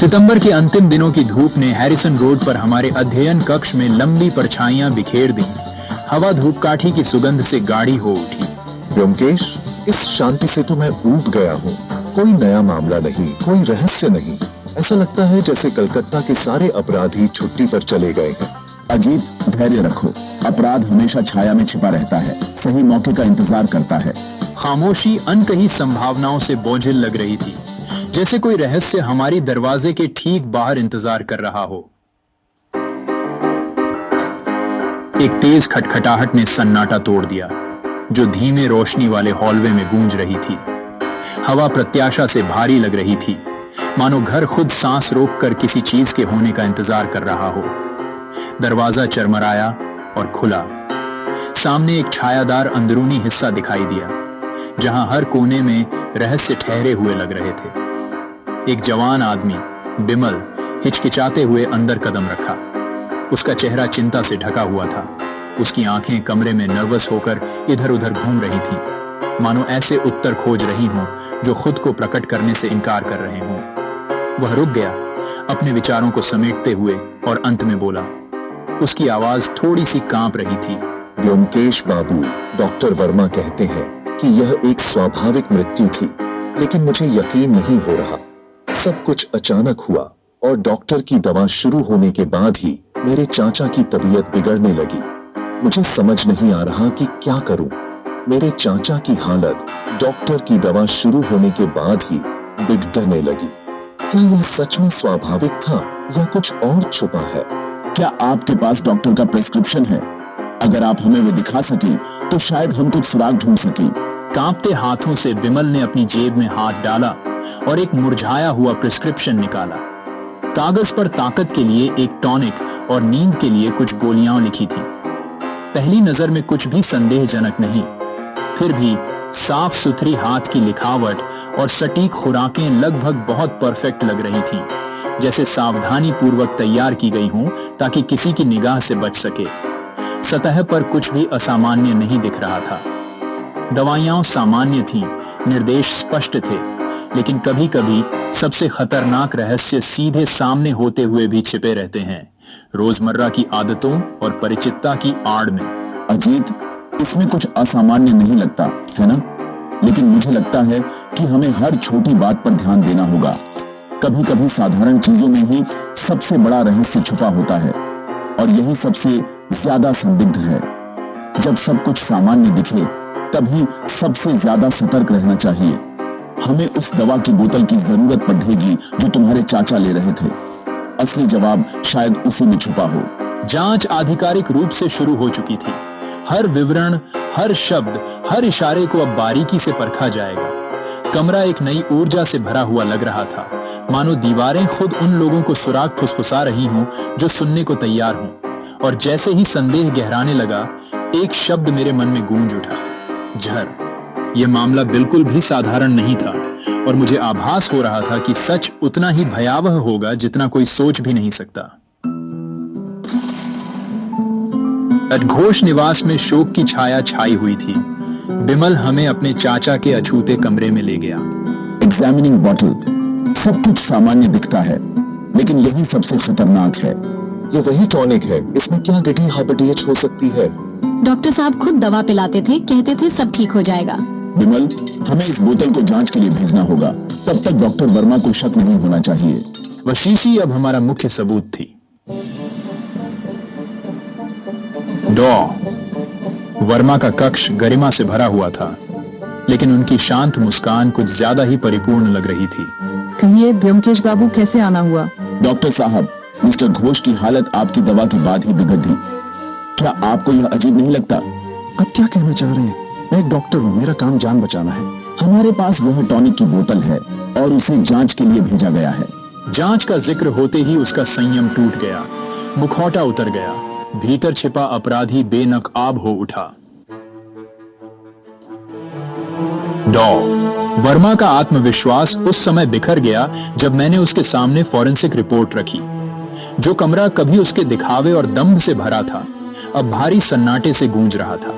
सितंबर के अंतिम दिनों की धूप ने हैरिसन रोड पर हमारे अध्ययन कक्ष में लंबी परछाइयां बिखेर दी। हवा धूपकाठी की सुगंध से गाढ़ी हो उठी। व्योमकेश, इस शांति से तो मैं ऊब गया हूँ। कोई नया मामला नहीं, कोई रहस्य नहीं। ऐसा लगता है जैसे कलकत्ता के सारे अपराधी छुट्टी पर चले गए हैं। अजीत, धैर्य रखो। अपराध हमेशा छाया में छिपा रहता है, सही मौके का इंतजार करता है। खामोशी अनकही संभावनाओं से बोझिल लग रही थी, जैसे कोई रहस्य हमारी दरवाजे के ठीक बाहर इंतजार कर रहा हो। एक तेज खटखटाहट ने सन्नाटा तोड़ दिया, जो धीमे रोशनी वाले हॉलवे में गूंज रही थी। हवा प्रत्याशा से भारी लग रही थी, मानो घर खुद सांस रोककर किसी चीज के होने का इंतजार कर रहा हो। दरवाजा चरमराया और खुला। सामने एक छायादार अंदरूनी हिस्सा दिखाई दिया, जहां हर कोने में रहस्य ठहरे हुए लग रहे थे। एक जवान आदमी, बिमल, हिचकिचाते हुए अंदर कदम रखा। उसका चेहरा चिंता से ढका हुआ था। उसकी आंखें कमरे में नर्वस होकर इधर उधर घूम रही थीं, मानो ऐसे उत्तर खोज रही हों जो खुद को प्रकट करने से इनकार कर रहे हों। वह रुक गया, अपने विचारों को समेटते हुए, और अंत में बोला। उसकी आवाज थोड़ी सी कांप रही थी। व्योमकेश बाबू, डॉक्टर वर्मा कहते हैं कि यह एक स्वाभाविक मृत्यु थी, लेकिन मुझे यकीन नहीं हो रहा। सब कुछ अचानक हुआ और डॉक्टर की दवा शुरू होने के बाद ही मेरे चाचा की तबीयत बिगड़ने लगी। मुझे समझ नहीं आ रहा कि क्या करूं। मेरे चाचा की हालत डॉक्टर की दवा शुरू होने के बाद ही बिगड़ने लगी। क्या यह सच में स्वाभाविक था या कुछ और छुपा है? क्या आपके पास डॉक्टर का प्रिस्क्रिप्शन है? अगर आप हमें वो दिखा सकें तो शायद हम कुछ सुराग ढूंढ सकें। कांपते हाथों से बिमल ने अपनी जेब में हाथ डाला और एक मुरझाया हुआ प्रिस्क्रिप्शन निकाला। कागज पर ताकत के लिए एक टॉनिक और नींद के लिए कुछ गोलियां लिखी थी। पहली नजर में कुछ भी संदेहजनक नहीं, फिर भी साफ सुथरी हाथ की लिखावट और सटीक खुराकें लगभग बहुत परफेक्ट लग रही थीं, जैसे सावधानी पूर्वक तैयार की गई हों ताकि किसी की निगाह से बच सके। सतह पर कुछ भी असामान्य नहीं दिख रहा था। दवाइयां सामान्य थीं, निर्देश स्पष्ट थे, लेकिन कभी कभी सबसे खतरनाक रहस्य सीधे सामने होते हुए भी छिपे रहते हैं, रोजमर्रा की आदतों और परिचितता की आड़ में। अजीत, इसमें कुछ असामान्य नहीं लगता है ना? लेकिन मुझे लगता है कि हमें हर छोटी बात पर ध्यान देना होगा। कभी कभी साधारण चीजों में ही सबसे बड़ा रहस्य छुपा होता है, और यही सबसे ज्यादा संदिग्ध है। जब सब कुछ सामान्य दिखे, तभी सबसे ज्यादा सतर्क रहना चाहिए। हमें उस दवा की बोतल की जरूरत पड़ेगी जो तुम्हारे चाचा ले रहे थे। असली जवाब शायद उसी में छुपा हो। जांच आधिकारिक रूप से शुरू हो चुकी थी। हर विवरण, हर शब्द, हर इशारे को अब बारीकी से परखा जाएगा। कमरा एक नई ऊर्जा से भरा हुआ लग रहा था, मानो दीवारें खुद उन लोगों को सुराग फुसफुसा रही हों जो सुनने को तैयार हों। और जैसे ही संदेह गहराने लगा, एक शब्द मेरे मन में गूंज उठा, जहर। यह मामला बिल्कुल भी साधारण नहीं था, और मुझे आभास हो रहा था कि सच उतना ही भयावह होगा जितना कोई सोच भी नहीं सकता। घोष निवास में शोक की छाया छाई हुई थी। बिमल हमें अपने चाचा के अछूते कमरे में ले गया। एग्जामिनिंग बॉटल, सब कुछ सामान्य दिखता है, लेकिन यही सबसे खतरनाक है। ये वही टॉनिक है। इसमें क्या गठी हाइपरटीएच हो सकती है? डॉक्टर साहब खुद दवा पिलाते थे, कहते थे सब ठीक हो जाएगा। बिमल, हमें इस बोतल को जांच के लिए भेजना होगा। तब तक डॉक्टर वर्मा को शक नहीं होना चाहिए। वह शीशी अब हमारा मुख्य सबूत थी। वर्मा का कक्ष गरिमा से भरा हुआ था, लेकिन उनकी शांत मुस्कान कुछ ज्यादा ही परिपूर्ण लग रही थी। कहिए व्योमकेश बाबू, कैसे आना हुआ? डॉक्टर साहब, मिस्टर घोष की हालत आपकी दवा के बाद ही बिगड़ी। क्या आपको यह अजीब नहीं लगता? आप क्या कहना चाह रहे हैं? मैं एक डॉक्टर हूँ, मेरा काम जान बचाना है। हमारे पास वह टॉनिक की बोतल है और उसे जांच के लिए भेजा गया है। जांच का जिक्र होते ही उसका संयम टूट गया, मुखौटा उतर गया। भीतर छिपा अपराधी बेनकाब हो उठा। वर्मा का आत्मविश्वास उस समय बिखर गया जब मैंने उसके सामने फॉरेंसिक रिपोर्ट रखी। जो कमरा कभी उसके दिखावे और दंभ से भरा था, अब भारी सन्नाटे से गूंज रहा था।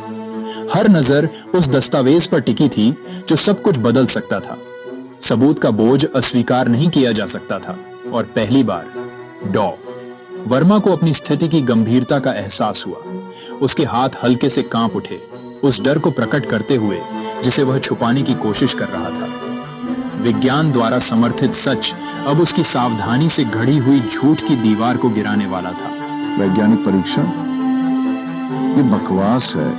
हर नजर उस दस्तावेज पर टिकी थी जो सब कुछ बदल सकता था। सबूत का बोझ अस्वीकार नहीं किया जा सकता था। और पहली बार डॉ वर्मा को अपनी स्थिति की गंभीरता का एहसास हुआ। उसके हाथ हल्के से कांप उठे, उस डर को प्रकट करते हुए जिसे वह छुपाने की कोशिश कर रहा था। विज्ञान द्वारा समर्थित सच अब उसकी सावधानी से घड़ी हुई झूठ की दीवार को गिराने वाला था। वैज्ञानिक परीक्षण ये बकवास है।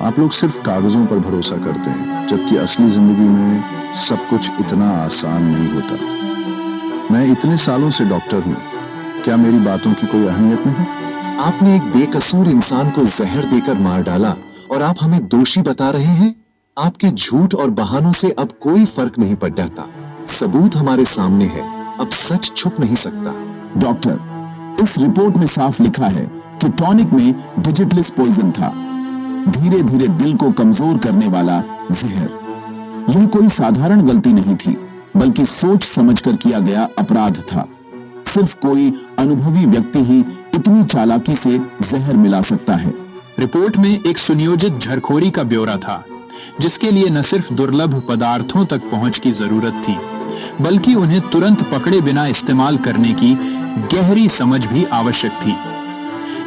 आप लोग सिर्फ कागजों पर भरोसा करते हैं, जबकि असली जिंदगी में सब कुछ इतना आसान नहीं होता। मैं इतने सालों से डॉक्टर हूं, क्या मेरी बातों की कोई अहमियत नहीं? आपने एक बेकसूर इंसान को जहर देकर मार डाला और आप हमें दोषी बता रहे हैं? आपके झूठ और बहानों से अब कोई फर्क नहीं पड़ जाता। सबूत हमारे सामने है, अब सच छुप नहीं सकता। डॉक्टर, इस रिपोर्ट में साफ लिखा है कि टॉनिक में डिजिटलिस पॉइजन था, धीरे धीरे दिल को कमजोर करने वाला जहर। यह कोई साधारण गलती नहीं थी, बल्कि सोच समझकर किया गया अपराध था। सिर्फ कोई अनुभवी व्यक्ति ही इतनी चालाकी से जहर मिला सकता है। रिपोर्ट में एक सुनियोजित झरखोरी का ब्यौरा था, जिसके लिए न सिर्फ दुर्लभ पदार्थों तक पहुंच की जरूरत थी, बल्कि उन्हें तुरंत पकड़े बिना इस्तेमाल करने की गहरी समझ भी आवश्यक थी।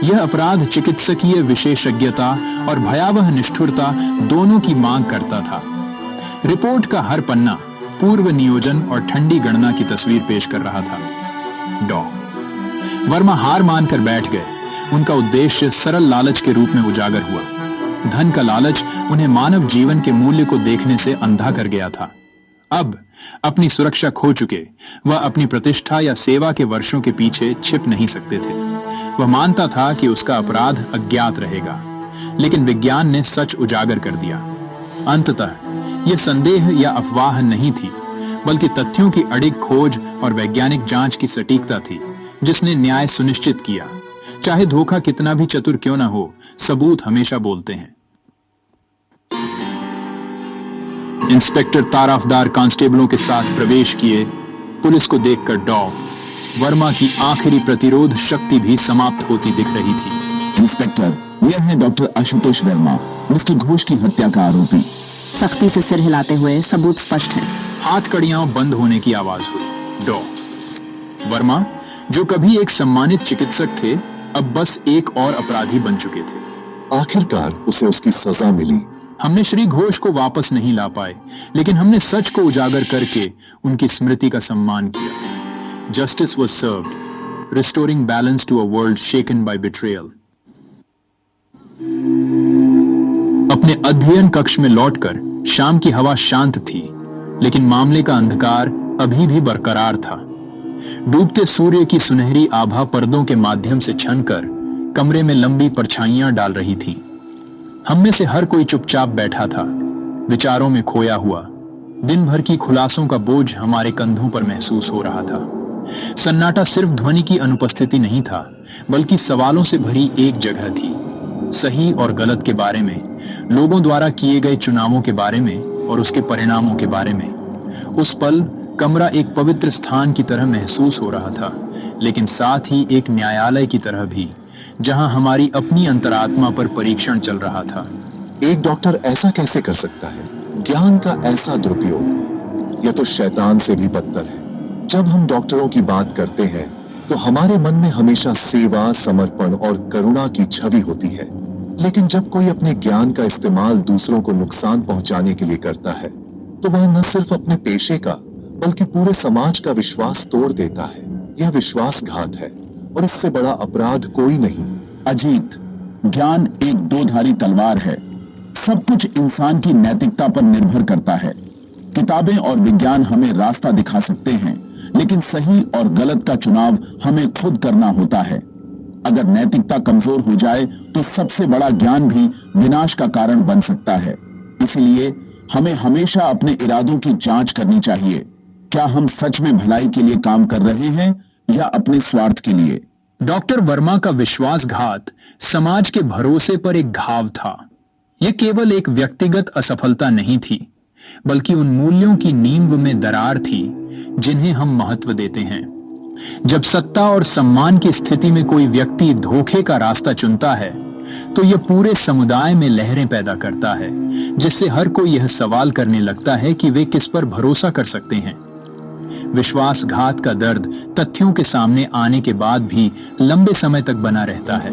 यह अपराध चिकित्सकीय विशेषज्ञता और भयावह निष्ठुरता दोनों की मांग करता था। रिपोर्ट का हर पन्ना पूर्व नियोजन और ठंडी गणना की तस्वीर पेश कर रहा था। डॉ वर्मा हार मानकर बैठ गए। उनका उद्देश्य सरल लालच के रूप में उजागर हुआ। धन का लालच उन्हें मानव जीवन के मूल्य को देखने से अंधा कर गया था। अब अपनी सुरक्षा खो चुके वह अपनी प्रतिष्ठा या सेवा के वर्षों के पीछे छिप नहीं सकते थे। वह मानता था कि उसका अपराध अज्ञात रहेगा, लेकिन विज्ञान ने सच उजागर कर दिया। अंततः यह संदेह या अफवाह नहीं थी, बल्कि तथ्यों की अडिग खोज और वैज्ञानिक जांच की सटीकता थी, जिसने न्याय सुनिश्चित किया। चाहे धोखा कितना भी चतुर क्यों ना हो, सबूत हमेशा बोलते हैं। इंस्पेक्टर ताराफदार कांस्टेबलों के साथ प्रवेश किए। पुलिस को देखकर डॉ वर्मा की आखिरी प्रतिरोध शक्ति भी समाप्त होती दिख रही थी। इंस्पेक्टर, यह है डॉक्टर आशुतोष वर्मा, मिस्टर घोष की हत्या का आरोपी। सख्ती से सिर हिलाते हुए सबूत स्पष्ट है। हाथ कड़ियां बंद होने की आवाज हुई। डॉ वर्मा, जो कभी एक सम्मानित चिकित्सक थे, अब बस एक और अपराधी बन चुके थे। आखिरकार उसे उसकी सजा मिली। हमने श्री घोष को वापस नहीं ला पाए, लेकिन हमने सच को उजागर करके उनकी स्मृति का सम्मान किया। Justice was served, restoring balance to a world shaken by betrayal. अपने अध्ययन कक्ष में लौटकर शाम की हवा शांत थी, लेकिन मामले का अंधकार अभी भी बरकरार था। डूबते सूर्य की सुनहरी आभा पर्दों के माध्यम से छनकर कमरे में लंबी परछाइयां डाल रही थी। हम में से हर कोई चुपचाप बैठा था, विचारों में खोया हुआ। दिन भर की खुलासों का बोझ हमारे कंधों पर महसूस हो रहा था। सन्नाटा सिर्फ ध्वनि की अनुपस्थिति नहीं था, बल्कि सवालों से भरी एक जगह थी। सही और गलत के बारे में, लोगों द्वारा किए गए चुनावों के बारे में और उसके परिणामों के बारे में। उस पल कमरा एक पवित्र स्थान की तरह महसूस हो रहा था, लेकिन साथ ही एक न्यायालय की तरह भी, जहां हमारी अपनी अंतरात्मा पर परीक्षण चल रहा था। एक डॉक्टर ऐसा कैसे कर सकता है? ज्ञान का ऐसा दुरुपयोग, यह तो शैतान से भी बदतर है। जब हम डॉक्टरों की बात करते हैं, तो हमारे मन में हमेशा सेवा, समर्पण और करुणा की छवि होती है। लेकिन जब कोई अपने ज्ञान का इस्तेमाल दूसरों को नुकसान पहुंचाने के लिए करता है, तो वह न सिर्फ अपने पेशे का, बल्कि पूरे समाज का विश्वास तोड़ देता है। यह विश्वासघात है, और इससे बड़ा अपराध कोई नहीं। अजीत, ज्ञान एक दोधारी तलवार है। सब कुछ इंसान की नैतिकता पर निर्भर करता है। किताबें और विज्ञान हमें रास्ता दिखा सकते हैं, लेकिन सही और गलत का चुनाव हमें खुद करना होता है। अगर नैतिकता कमजोर हो जाए, तो सबसे बड़ा ज्ञान भी विनाश का कारण बन सकता है। इसलिए हमें हमेशा अपने इरादों की जांच करनी चाहिए। क्या हम सच में भलाई के लिए काम कर रहे हैं या अपने स्वार्थ के लिए? डॉक्टर वर्मा का विश्वासघात समाज के भरोसे पर एक घाव था। यह केवल एक व्यक्तिगत असफलता नहीं थी, बल्कि उन मूल्यों की नींव में दरार थी जिन्हें हम महत्व देते हैं। जब सत्ता और सम्मान की स्थिति में कोई व्यक्ति धोखे का रास्ता चुनता है, तो यह पूरे समुदाय में लहरें पैदा करता है, जिससे हर कोई यह सवाल करने लगता है कि वे किस पर भरोसा कर सकते हैं। विश्वासघात का दर्द तथ्यों के सामने आने के बाद भी लंबे समय तक बना रहता है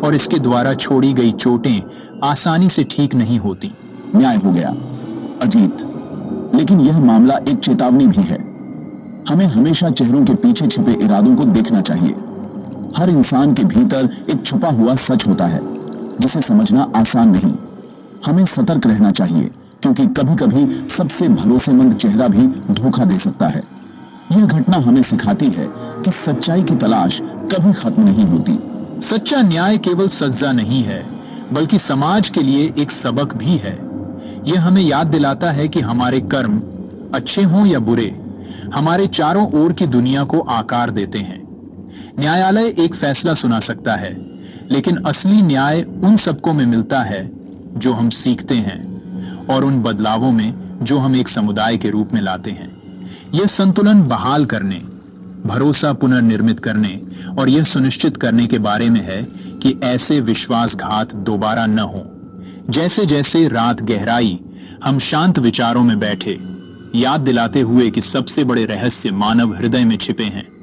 और इसके द्वारा छोड़ी गई चोटें आसानी से ठीक नहीं होती। न्याय हो गया अजीत, लेकिन यह मामला एक चेतावनी भी है। हमें हमेशा चेहरों के पीछे छिपे इरादों को देखना चाहिए। हर इंसान के भीतर एक छुपा हुआ सच होता है जिसे समझना आसान नहीं। हमें सतर्क रहना चाहिए क्योंकि कभी-कभी सबसे भरोसेमंद चेहरा भी धोखा दे सकता है। यह घटना हमें सिखाती है कि सच्चाई की तलाश कभी खत्म नहीं होती। सच्चा न्याय केवल सजा नहीं है बल्कि समाज के लिए एक सबक भी है। यह हमें याद दिलाता है कि हमारे कर्म अच्छे हों या बुरे, हमारे चारों ओर की दुनिया को आकार देते हैं। न्यायालय एक फैसला सुना सकता है, लेकिन असली न्याय उन सबको में मिलता है जो हम सीखते हैं और उन बदलावों में जो हम एक समुदाय के रूप में लाते हैं। यह संतुलन बहाल करने, भरोसा पुनर्निर्मित करने और यह सुनिश्चित करने के बारे में है कि ऐसे विश्वासघात दोबारा न हो। जैसे जैसे रात गहराई, हम शांत विचारों में बैठे, याद दिलाते हुए कि सबसे बड़े रहस्य मानव हृदय में छिपे हैं।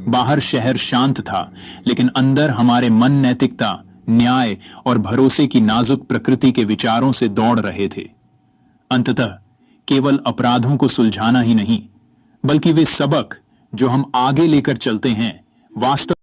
बाहर शहर शांत था, लेकिन अंदर हमारे मन नैतिकता, न्याय और भरोसे की नाजुक प्रकृति के विचारों से दौड़ रहे थे। अंततः केवल अपराधों को सुलझाना ही नहीं, बल्कि वे सबक जो हम आगे लेकर चलते हैं, वास्तव